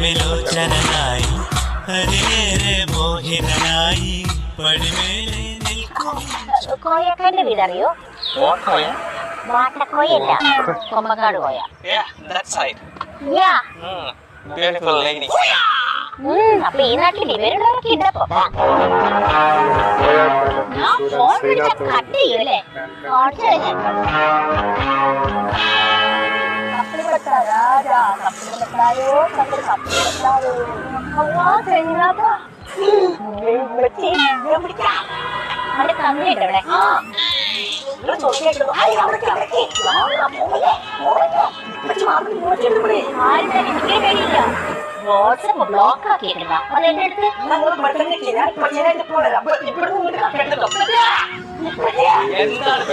വിലോചനായി ഹരിയേറെ മോഹിതനായി പടിമേലെ നിൽക്കും. കോയക്കാന്റെ വീടറിയോ? വാട്ടക്കോയല്ല, കൊമ്പക്കാട് കോയ. അപ്പൊ ഈ നാട്ടിൽ ഇവരുള്ളവരൊക്കെ ഇണ്ടപ്പോ ഞാൻ ഫോൺ വിളിച്ച കട്ട് ചെയ്യൂല്ലേ? വാട്സപ്പ് ബ്ലോക്ക് ആക്കിയിട്ടുണ്ടോ? അത് എന്റെ അടുത്ത് എന്താണ്